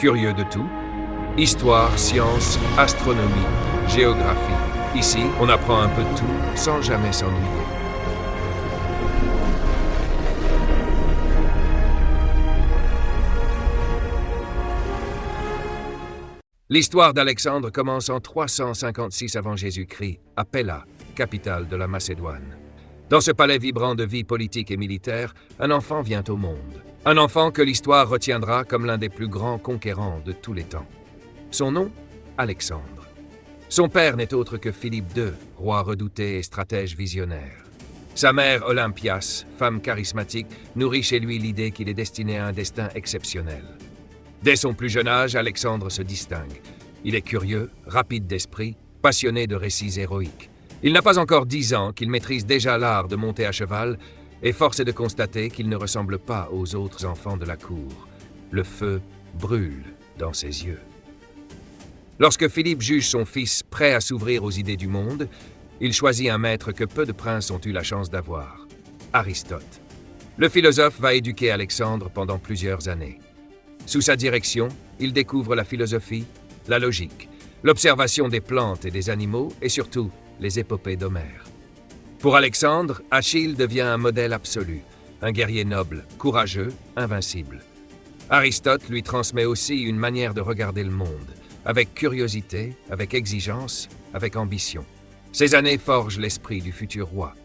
Curieux de tout, histoire, sciences, astronomie, géographie. Ici, on apprend un peu de tout sans jamais s'ennuyer. L'histoire d'Alexandre commence en 356 avant Jésus-Christ, à Pella, capitale de la Macédoine. Dans ce palais vibrant de vie politique et militaire, un enfant vient au monde. Un enfant que l'histoire retiendra comme l'un des plus grands conquérants de tous les temps. Son nom, Alexandre. Son père n'est autre que Philippe II, roi redouté et stratège visionnaire. Sa mère, Olympias, femme charismatique, nourrit chez lui l'idée qu'il est destiné à un destin exceptionnel. Dès son plus jeune âge, Alexandre se distingue. Il est curieux, rapide d'esprit, passionné de récits héroïques. Il n'a pas encore 10 ans qu'il maîtrise déjà l'art de monter à cheval, et force est de constater qu'il ne ressemble pas aux autres enfants de la cour. Le feu brûle dans ses yeux. Lorsque Philippe juge son fils prêt à s'ouvrir aux idées du monde, il choisit un maître que peu de princes ont eu la chance d'avoir, Aristote. Le philosophe va éduquer Alexandre pendant plusieurs années. Sous sa direction, il découvre la philosophie, la logique, l'observation des plantes et des animaux et surtout les épopées d'Homère. Pour Alexandre, Achille devient un modèle absolu, un guerrier noble, courageux, invincible. Aristote lui transmet aussi une manière de regarder le monde, avec curiosité, avec exigence, avec ambition. Ces années forgent l'esprit du futur roi.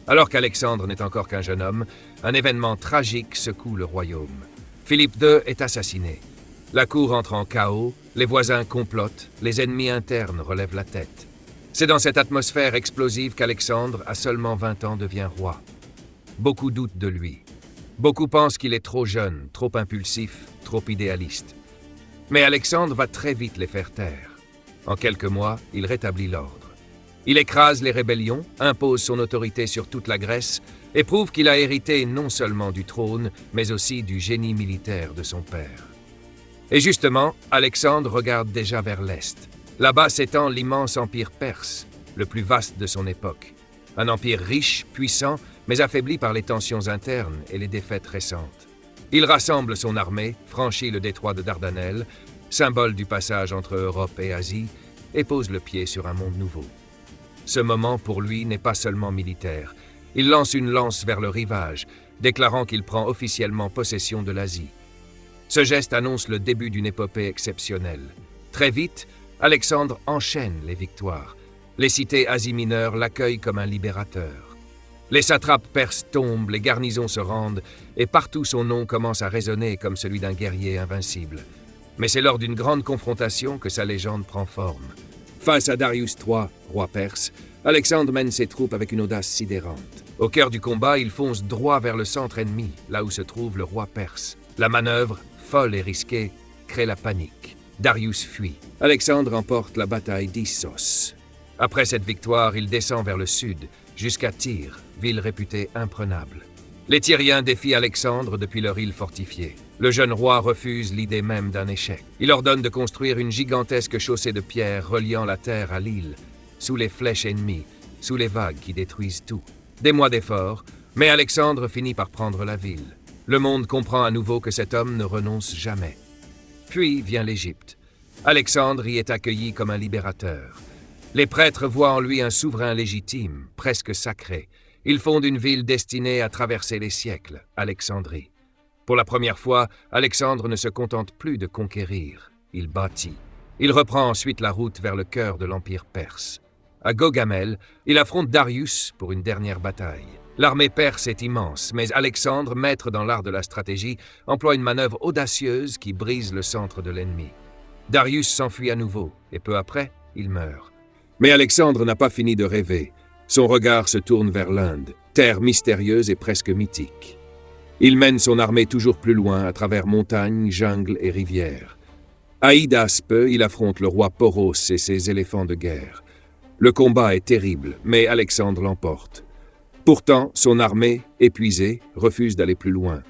Alors qu'Alexandre n'est encore qu'un jeune homme, un événement tragique secoue le royaume. Philippe II est assassiné. La cour entre en chaos, les voisins complotent, les ennemis internes relèvent la tête. C'est dans cette atmosphère explosive qu'Alexandre, à seulement 20 ans, devient roi. Beaucoup doutent de lui. Beaucoup pensent qu'il est trop jeune, trop impulsif, trop idéaliste. Mais Alexandre va très vite les faire taire. En quelques mois, il rétablit l'ordre. Il écrase les rébellions, impose son autorité sur toute la Grèce et prouve qu'il a hérité non seulement du trône, mais aussi du génie militaire de son père. Et justement, Alexandre regarde déjà vers l'Est. Là-bas s'étend l'immense empire perse, le plus vaste de son époque. Un empire riche, puissant, mais affaibli par les tensions internes et les défaites récentes. Il rassemble son armée, franchit le détroit de Dardanelles, symbole du passage entre Europe et Asie, et pose le pied sur un monde nouveau. Ce moment, pour lui, n'est pas seulement militaire. Il lance une lance vers le rivage, déclarant qu'il prend officiellement possession de l'Asie. Ce geste annonce le début d'une épopée exceptionnelle. Très vite, Alexandre enchaîne les victoires. Les cités Asie mineure l'accueillent comme un libérateur. Les satrapes perses tombent, les garnisons se rendent, et partout son nom commence à résonner comme celui d'un guerrier invincible. Mais c'est lors d'une grande confrontation que sa légende prend forme. Face à Darius III, roi perse, Alexandre mène ses troupes avec une audace sidérante. Au cœur du combat, il fonce droit vers le centre ennemi, là où se trouve le roi perse. La manœuvre, folle et risquée, crée la panique. Darius fuit. Alexandre remporte la bataille d'Issos. Après cette victoire, il descend vers le sud, jusqu'à Tyr, ville réputée imprenable. Les Tyriens défient Alexandre depuis leur île fortifiée. Le jeune roi refuse l'idée même d'un échec. Il ordonne de construire une gigantesque chaussée de pierre reliant la terre à l'île, sous les flèches ennemies, sous les vagues qui détruisent tout. Des mois d'efforts, mais Alexandre finit par prendre la ville. Le monde comprend à nouveau que cet homme ne renonce jamais. Puis vient l'Égypte. Alexandre y est accueilli comme un libérateur. Les prêtres voient en lui un souverain légitime, presque sacré. Il fonde une ville destinée à traverser les siècles, Alexandrie. Pour la première fois, Alexandre ne se contente plus de conquérir, il bâtit. Il reprend ensuite la route vers le cœur de l'empire perse. À Gaugamel, il affronte Darius pour une dernière bataille. L'armée perse est immense, mais Alexandre, maître dans l'art de la stratégie, emploie une manœuvre audacieuse qui brise le centre de l'ennemi. Darius s'enfuit à nouveau, et peu après, il meurt. Mais Alexandre n'a pas fini de rêver. Son regard se tourne vers l'Inde, terre mystérieuse et presque mythique. Il mène son armée toujours plus loin à travers montagnes, jungles et rivières. À Hydaspe, il affronte le roi Poros et ses éléphants de guerre. Le combat est terrible, mais Alexandre l'emporte. Pourtant, son armée, épuisée, refuse d'aller plus loin.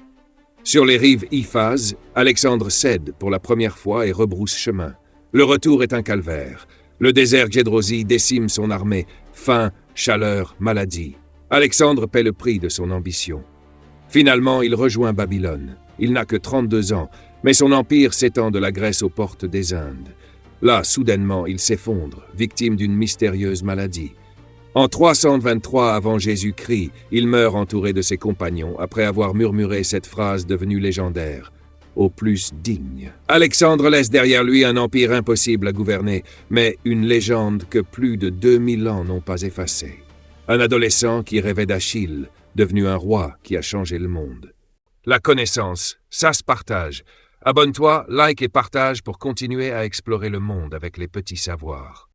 Sur les rives Iphaz, Alexandre cède pour la première fois et rebrousse chemin. Le retour est un calvaire. Le désert Gédrosie décime son armée. Faim, chaleur, maladie. Alexandre paie le prix de son ambition. Finalement, il rejoint Babylone. Il n'a que 32 ans, Mais son empire s'étend de la Grèce aux portes des Indes. Là, soudainement, il s'effondre, victime d'une mystérieuse maladie. En 323 avant Jésus-Christ, il meurt entouré de ses compagnons après avoir murmuré cette phrase devenue légendaire. Au plus digne. Alexandre laisse derrière lui un empire impossible à gouverner, mais une légende que plus de 2000 ans n'ont pas effacée. Un adolescent qui rêvait d'Achille, devenu un roi qui a changé le monde. La connaissance, ça se partage. Abonne-toi, like et partage pour continuer à explorer le monde avec les petits savoirs.